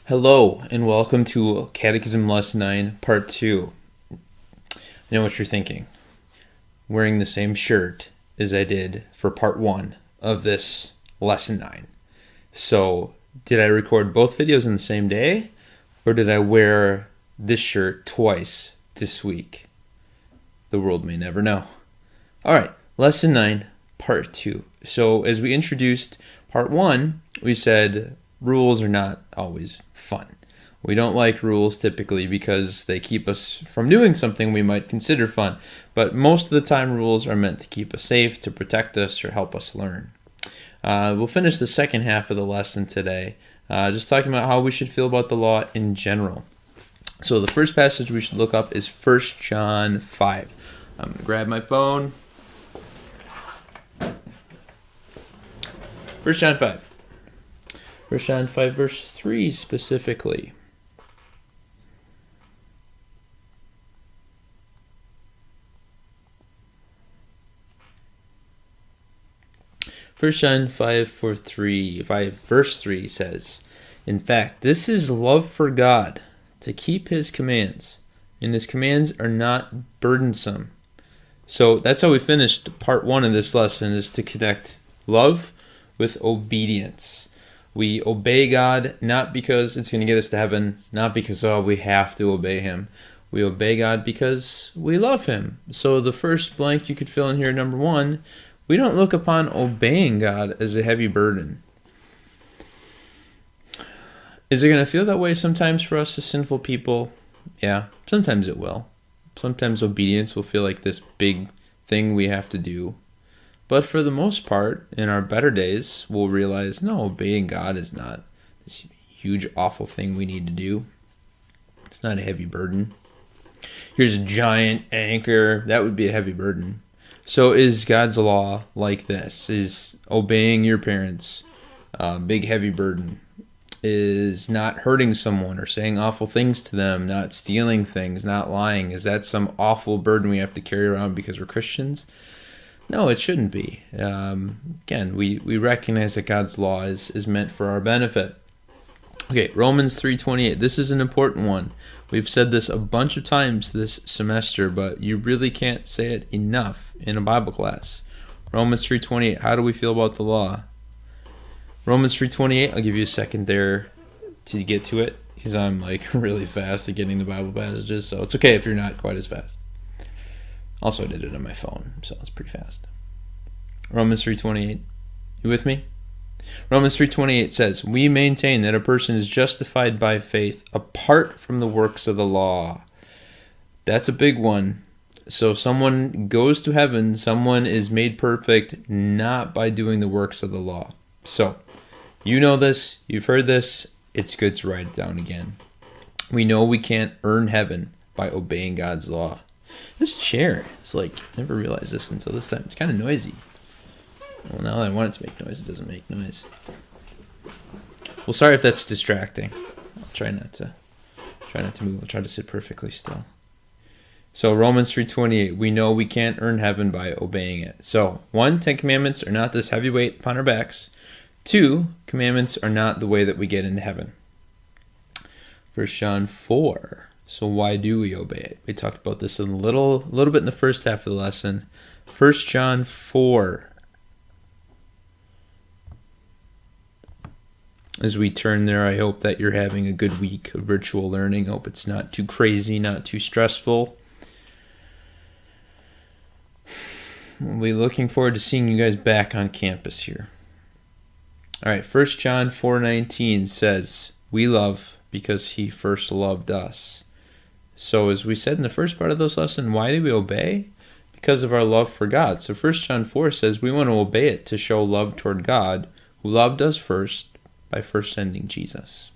Hello, and welcome to Catechism Lesson 9, Part 2. I know what you're thinking. Wearing the same shirt as I did for Part 1 of this Lesson 9. So, did I record both videos in the same day? Or did I wear this shirt twice this week? The world may never know. Alright, Lesson 9, Part 2. So, as we introduced Part 1, we said rules are not always fun. We don't like rules typically because they keep us from doing something we might consider fun. But most of the time, rules are meant to keep us safe, to protect us, or help us learn. We'll finish the second half of the lesson today, just talking about how we should feel about the law in general. So the first passage we should look up is 1 John 5. I'm going to grab my phone. 1 John 5. 1 John 5 verse 3 specifically. First John 5 verse 3 says, "In fact, this is love for God, to keep his commands, and his commands are not burdensome." So that's how we finished part 1 of this lesson, is to connect love with obedience. We obey God not because it's going to get us to heaven, not because, we have to obey him. We obey God because we love him. So the first blank you could fill in here, number 1, we don't look upon obeying God as a heavy burden. Is it going to feel that way sometimes for us as sinful people? Yeah, sometimes it will. Sometimes obedience will feel like this big thing we have to do. But for the most part, in our better days, we'll realize, no, obeying God is not this huge, awful thing we need to do. It's not a heavy burden. Here's a giant anchor. That would be a heavy burden. So is God's law like this? Is obeying your parents a big, heavy burden? Is not hurting someone or saying awful things to them, not stealing things, not lying, is that some awful burden we have to carry around because we're Christians? No, it shouldn't be. Again, we recognize that God's law is meant for our benefit. Okay, Romans 3:28. This is an important one. We've said this a bunch of times this semester, but you really can't say it enough in a Bible class. Romans 3:28. How do we feel about the law? Romans 3:28. I'll give you a second there to get to it, because I'm really fast at getting the Bible passages, so it's okay if you're not quite as fast. Also, I did it on my phone, so it's pretty fast. Romans 3:28. You with me? Romans 3:28 says, "We maintain that a person is justified by faith apart from the works of the law." That's a big one. So someone goes to heaven, someone is made perfect not by doing the works of the law. So, you know this, you've heard this, it's good to write it down again. We know we can't earn heaven by obeying God's law. This chair is never realized this until this time. It's kind of noisy. Well, now that I want it to make noise, it doesn't make noise. Well, sorry if that's distracting. I'll try not to move. I'll try to sit perfectly still. So Romans 3:28, we know we can't earn heaven by obeying it. So 1, 10 commandments are not this heavy weight upon our backs. 2, commandments are not the way that we get into heaven. 1 John 4. So why do we obey it? We talked about this a little bit in the first half of the lesson. 1 John 4. As we turn there, I hope that you're having a good week of virtual learning. I hope it's not too crazy, not too stressful. We'll be looking forward to seeing you guys back on campus here. All right, 1 John 4:19 says, "We love because he first loved us." So as we said in the first part of this lesson, why do we obey? Because of our love for God. So 1 John 4 says we want to obey it to show love toward God, who loved us first by first sending Jesus.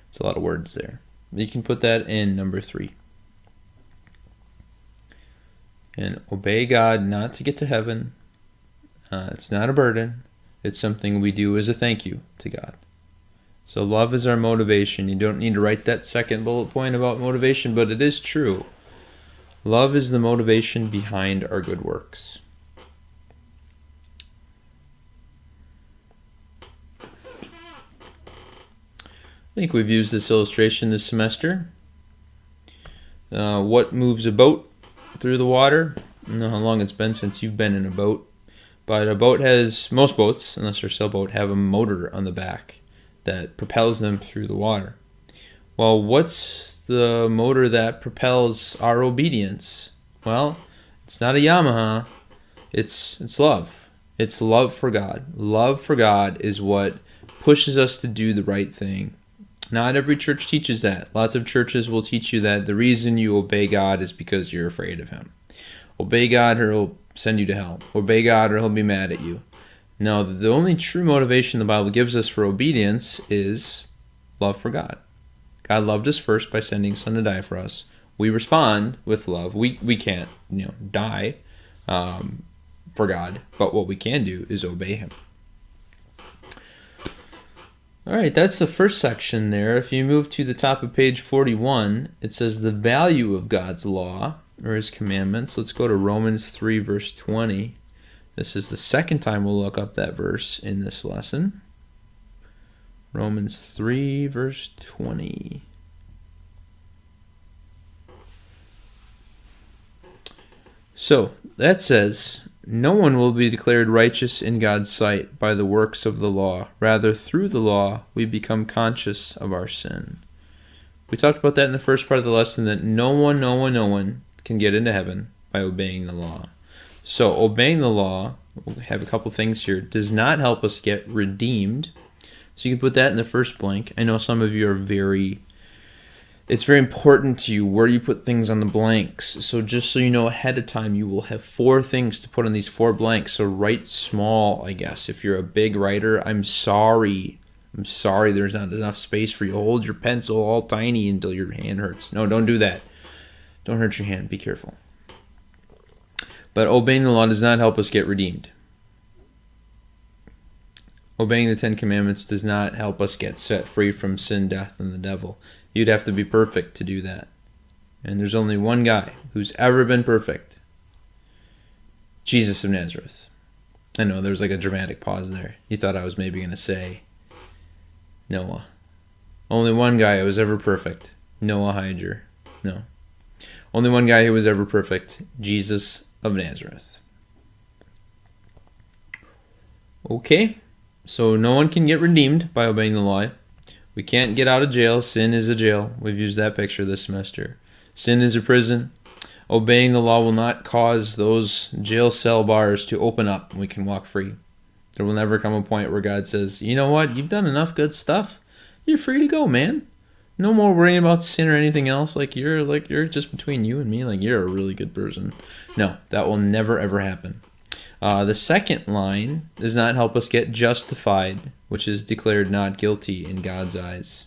It's a lot of words there. You can put that in number 3. And obey God not to get to heaven. It's not a burden. It's something we do as a thank you to God. So love is our motivation. You don't need to write that second bullet point about motivation, but it is true. Love is the motivation behind our good works. think we've used this illustration this semester. What moves a boat through the water? I don't know how long it's been since you've been in a boat, but most boats, unless they're sailboat, have a motor on the back that propels them through the water. Well, what's the motor that propels our obedience? Well, it's not a Yamaha. It's love. It's love for God. Love for God is what pushes us to do the right thing. Not every church teaches that. Lots of churches will teach you that the reason you obey God is because you're afraid of Him. Obey God or He'll send you to hell. Obey God or He'll be mad at you. No, the only true motivation the Bible gives us for obedience is love for God. God loved us first by sending His Son to die for us. We respond with love. We can't, die for God, but what we can do is obey Him. All right, that's the first section there. If you move to the top of page 41, it says the value of God's law or His commandments. Let's go to Romans 3, verse 20. This is the second time we'll look up that verse in this lesson. Romans 3, verse 20. So, that says, no one will be declared righteous in God's sight by the works of the law. Rather, through the law, we become conscious of our sin. We talked about that in the first part of the lesson, that no one can get into heaven by obeying the law. So, obeying the law, we'll have a couple things here, does not help us get redeemed. So you can put that in the first blank. I know some of you it's very important to you where you put things on the blanks. So just so you know ahead of time, you will have 4 things to put on these 4 blanks. So write small, I guess. If you're a big writer, I'm sorry there's not enough space for you. Hold your pencil all tiny until your hand hurts. No, don't do that. Don't hurt your hand. Be careful. But obeying the law does not help us get redeemed. Obeying the 10 Commandments does not help us get set free from sin, death, and the devil. You'd have to be perfect to do that. And there's only one guy who's ever been perfect. Jesus of Nazareth. I know, there's like a dramatic pause there. You thought I was maybe going to say Noah. Only one guy who was ever perfect. Noah Hyger. No. Only one guy who was ever perfect. Jesus of Nazareth. Okay. So no one can get redeemed by obeying the law. We can't get out of jail. Sin is a jail. We've used that picture this semester. Sin is a prison. Obeying the law will not cause those jail cell bars to open up and we can walk free. There will never come a point where God says, you know what, you've done enough good stuff. You're free to go, man. No more worrying about sin or anything else. You're just between you and me. Like, you're a really good person. No, that will never, ever happen. The second line does not help us get justified, which is declared not guilty in God's eyes.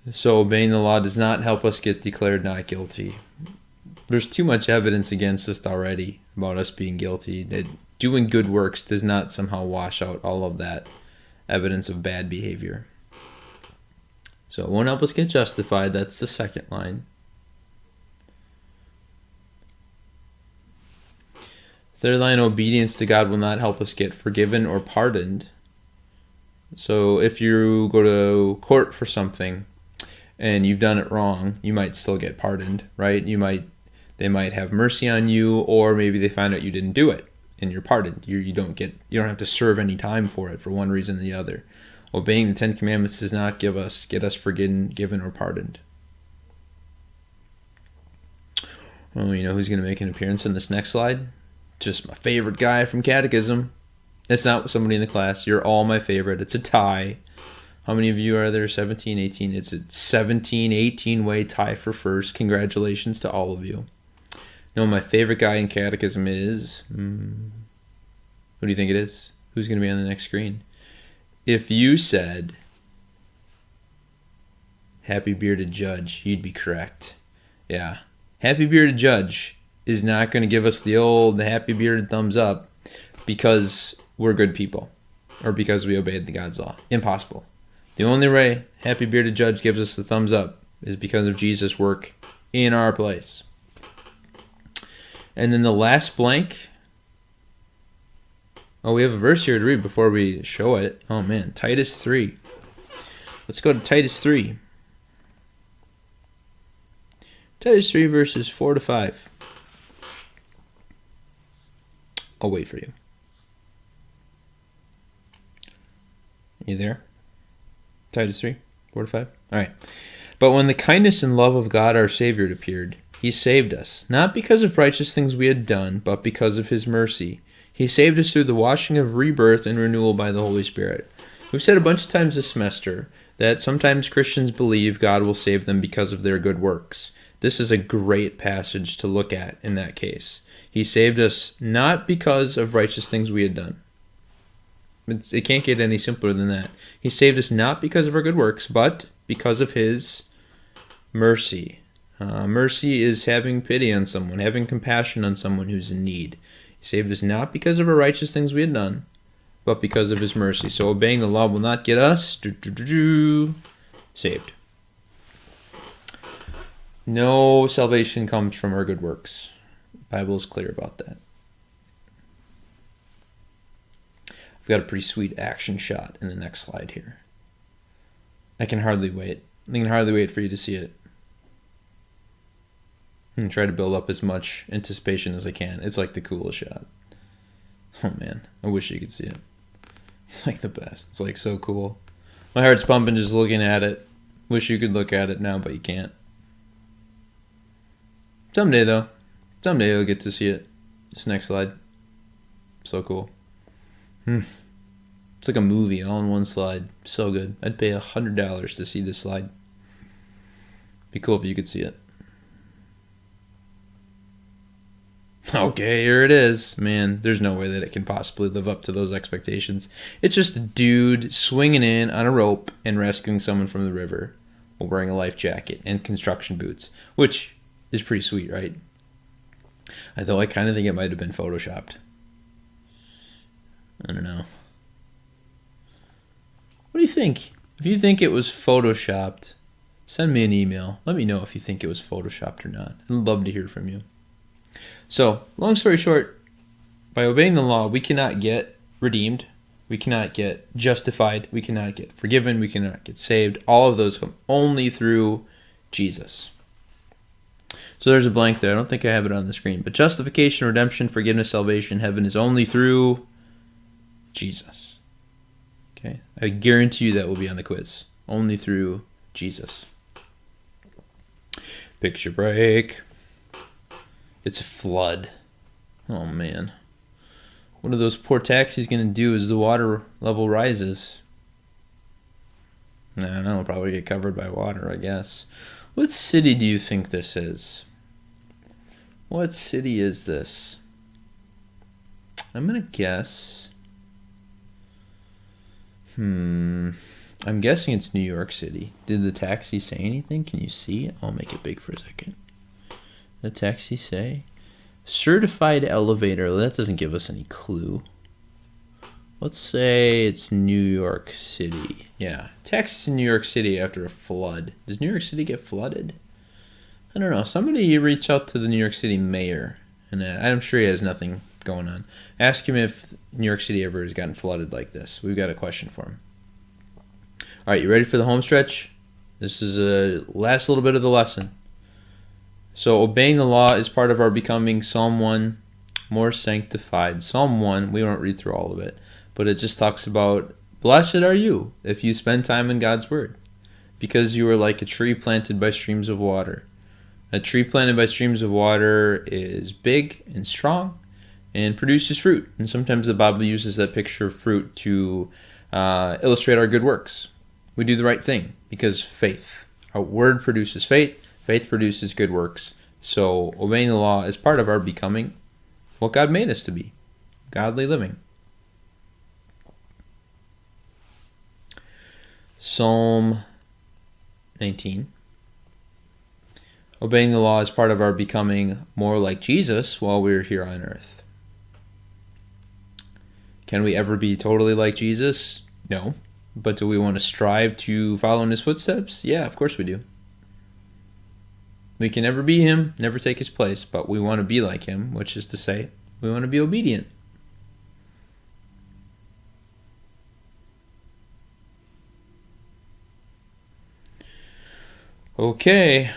So obeying the law does not help us get declared not guilty. There's too much evidence against us already about us being guilty. That doing good works does not somehow wash out all of that evidence of bad behavior. So it won't help us get justified. That's the second line. Third line, obedience to God will not help us get forgiven or pardoned. So if you go to court for something and you've done it wrong, you might still get pardoned, right? They might have mercy on you, or maybe they find out you didn't do it and you're pardoned. You don't have to serve any time for it for one reason or the other. Obeying the 10 Commandments does not get us forgiven or pardoned. Oh, you know who's going to make an appearance in this next slide? Just my favorite guy from Catechism. It's not somebody in the class. You're all my favorite. It's a tie. How many of you are there? 17, 18. It's a 17-18 way tie for first. Congratulations to all of you. No, my favorite guy in Catechism is... who do you think it is? Who's going to be on the next screen? If you said Happy Bearded Judge, you'd be correct. Yeah. Happy Bearded Judge is not going to give us the happy bearded thumbs up because we're good people or because we obeyed the God's law. Impossible. The only way Happy Bearded Judge gives us the thumbs up is because of Jesus' work in our place. And then the last blank Oh, we have a verse here to read before we show it. Oh, man. Titus 3. Let's go to Titus 3. Titus 3, verses 4 to 5. I'll wait for you. You there? Titus 3, 4 to 5? All right. But when the kindness and love of God our Savior appeared, he saved us, not because of righteous things we had done, but because of his mercy. He saved us through the washing of rebirth and renewal by the Holy Spirit. We've said a bunch of times this semester that sometimes Christians believe God will save them because of their good works. This is a great passage to look at in that case. He saved us not because of righteous things we had done. It can't get any simpler than that. He saved us not because of our good works, but because of his mercy. Mercy is having pity on someone, having compassion on someone who's in need. He saved us not because of our righteous things we had done, but because of his mercy. So obeying the law will not get us saved. No salvation comes from our good works. The Bible is clear about that. I've got a pretty sweet action shot in the next slide here. I can hardly wait. I can hardly wait for you to see it. And try to build up as much anticipation as I can. It's like the coolest shot. Oh man, I wish you could see it. It's like the best. It's like so cool. My heart's pumping just looking at it. Wish you could look at it now, but you can't. Someday though. Someday you'll get to see it. This next slide. So cool. It's like a movie all in one slide. So good. I'd pay $100 to see this slide. Be cool if you could see it. Okay, here it is. Man, there's no way that it can possibly live up to those expectations. It's just a dude swinging in on a rope and rescuing someone from the river while wearing a life jacket and construction boots, which is pretty sweet, right? Although I kind of think it might have been photoshopped. I don't know. What do you think? If you think it was photoshopped, send me an email. Let me know if you think it was photoshopped or not. I'd love to hear from you. So, long story short, by obeying the law, we cannot get redeemed. We cannot get justified. We cannot get forgiven. We cannot get saved. All of those come only through Jesus. So there's a blank there. I don't think I have it on the screen. But justification, redemption, forgiveness, salvation, heaven is only through Jesus. Okay? I guarantee you that will be on the quiz. Only through Jesus. Picture break. It's a flood. Oh man. What are those poor taxis going to do as the water level rises? I don't know. It'll probably get covered by water, I guess. What city do you think this is? What city is this? I'm going to guess. I'm guessing it's New York City. Did the taxi say anything? Can you see it? I'll make it big for a second. The taxi say? Certified elevator. That doesn't give us any clue. Let's say it's New York City. Yeah. Taxis in New York City after a flood. Does New York City get flooded? I don't know. Somebody reach out to the New York City mayor. And I'm sure he has nothing going on. Ask him if New York City ever has gotten flooded like this. We've got a question for him. All right, you ready for the home stretch? This is the last little bit of the lesson. So obeying the law is part of our becoming Psalm 1, more sanctified. Psalm 1, we won't read through all of it, but it just talks about, blessed are you if you spend time in God's Word, because you are like a tree planted by streams of water. A tree planted by streams of water is big and strong and produces fruit. And sometimes the Bible uses that picture of fruit to illustrate our good works. We do the right thing because faith. Our Word produces faith. Faith produces good works. So obeying the law is part of our becoming what God made us to be. Godly living. Psalm 19. Obeying the law is part of our becoming more like Jesus while we're here on earth. Can we ever be totally like Jesus? No. But do we want to strive to follow in his footsteps? Yeah, of course we do. We can never be him, never take his place, but we want to be like him, which is to say, we want to be obedient. Okay,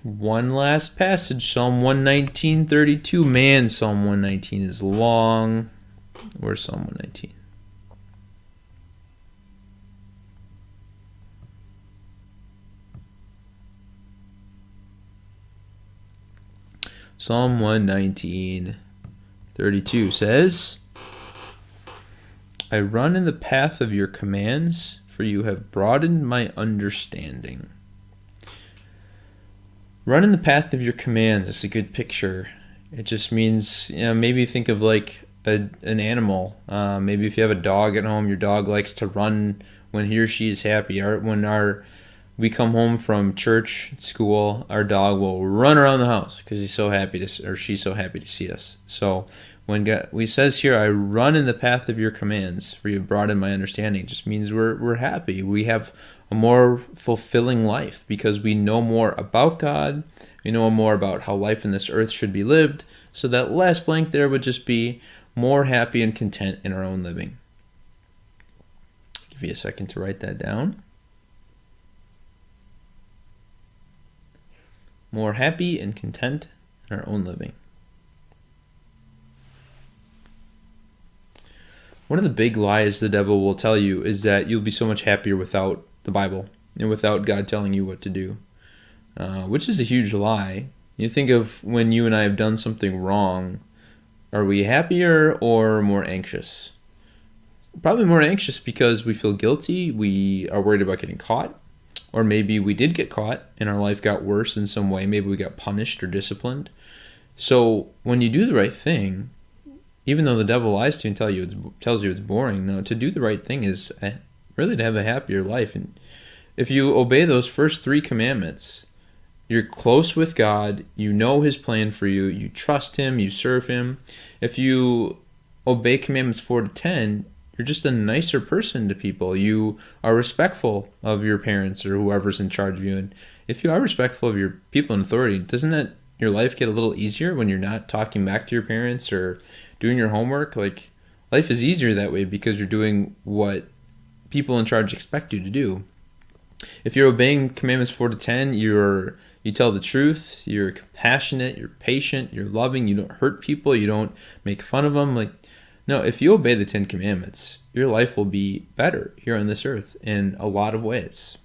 one last passage, Psalm 119:32. Man, Psalm 119 is long. Where's Psalm 119? Psalm 119:32 says, I run in the path of your commands, for you have broadened my understanding. Run in the path of your commands is a good picture. It just means, maybe think of like an animal. Maybe if you have a dog at home, your dog likes to run when he or she is happy. We come home from church, school, our dog will run around the house because he's so happy or she's so happy to see us. So when he says here, I run in the path of your commands, for you have broadened my understanding, it just means we're happy. We have a more fulfilling life because we know more about God. We know more about how life in this earth should be lived. So that last blank there would just be more happy and content in our own living. I'll give you a second to write that down. More happy and content in our own living. One of the big lies the devil will tell you is that you'll be so much happier without the Bible and without God telling you what to do, which is a huge lie. You think of when you and I have done something wrong, are we happier or more anxious? Probably more anxious because we feel guilty, we are worried about getting caught, or maybe we did get caught and our life got worse in some way. Maybe we got punished or disciplined. So when you do the right thing, even though the devil lies to you and tells you it's boring, no, to do the right thing is really to have a happier life. And if you obey those first 3 commandments, you're close with God, you know his plan for you, you trust him, you serve him. If you obey commandments 4 to 10, you're just a nicer person to people. You are respectful of your parents or whoever's in charge of you. And if you are respectful of your people in authority, doesn't that your life get a little easier when you're not talking back to your parents or doing your homework? Like, life is easier that way because you're doing what people in charge expect you to do. If you're obeying commandments 4 to 10, you tell the truth, you're compassionate, you're patient, you're loving, you don't hurt people, you don't make fun of them. No, if you obey the 10 commandments, your life will be better here on this earth in a lot of ways.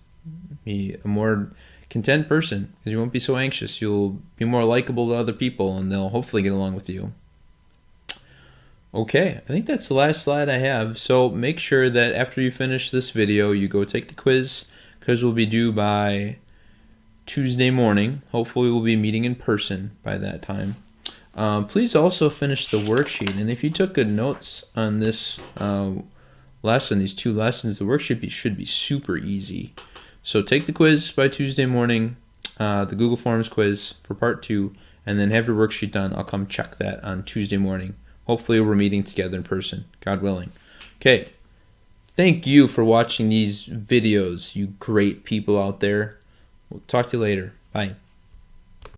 Be a more content person because you won't be so anxious. You'll be more likable to other people and they'll hopefully get along with you. Okay, I think that's the last slide I have. So make sure that after you finish this video, you go take the quiz. Quiz will be due by Tuesday morning. Hopefully we'll be meeting in person by that time. Please also finish the worksheet. And if you took good notes on this lesson, these 2 lessons, the worksheet should be super easy. So take the quiz by Tuesday morning, the Google Forms quiz for part 2, and then have your worksheet done. I'll come check that on Tuesday morning. Hopefully we're meeting together in person, God willing. Okay, thank you for watching these videos, you great people out there. We'll talk to you later. Bye.